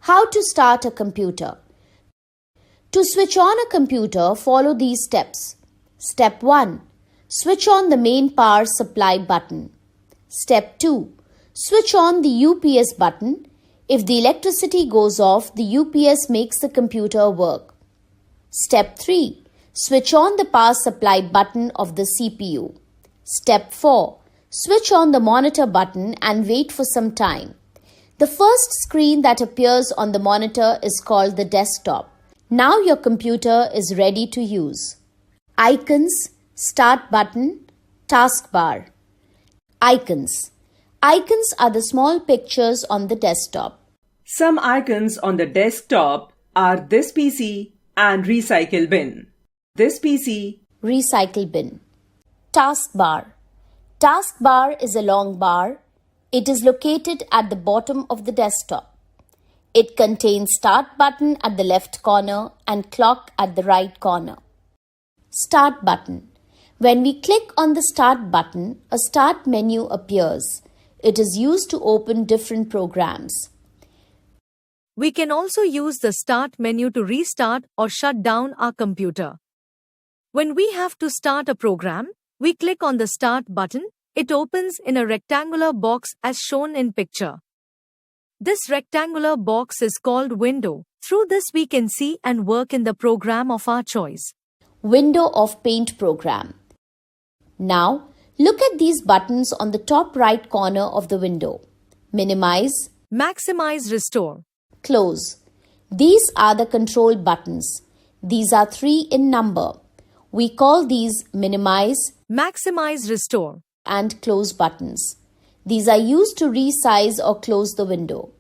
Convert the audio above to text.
How to start a computer. To switch on a computer, follow these steps. Step 1. Switch on the main power supply button. Step 2. Switch on the UPS button. If the electricity goes off, the UPS makes the computer work. Step 3. Switch on the power supply button of the CPU. Step 4. Switch on the monitor button and wait for some time. The first screen that appears on the monitor is called the desktop. Now your computer is ready to use. Icons, Start button, Taskbar. Icons. Icons are the small pictures on the desktop. Some icons on the desktop are this PC and recycle bin. This PC, Recycle bin. Taskbar. Taskbar is a long bar. It is located at the bottom of the desktop. It contains Start button at the left corner and clock at the right corner. Start button. When we click on the Start button, a Start menu appears. It is used to open different programs. We can also use the Start menu to restart or shut down our computer. When we have to start a program, we click on the Start button. It opens in a rectangular box as shown in picture. This rectangular box is called window. Through this we can see and work in the program of our choice. Window of Paint program. Now, look at these buttons on the top right corner of the window. Minimize, Maximize, restore. Close. These are the control buttons. These are 3 in number. We call these minimize, Maximize, restore. and close buttons. These are used to resize or close the window.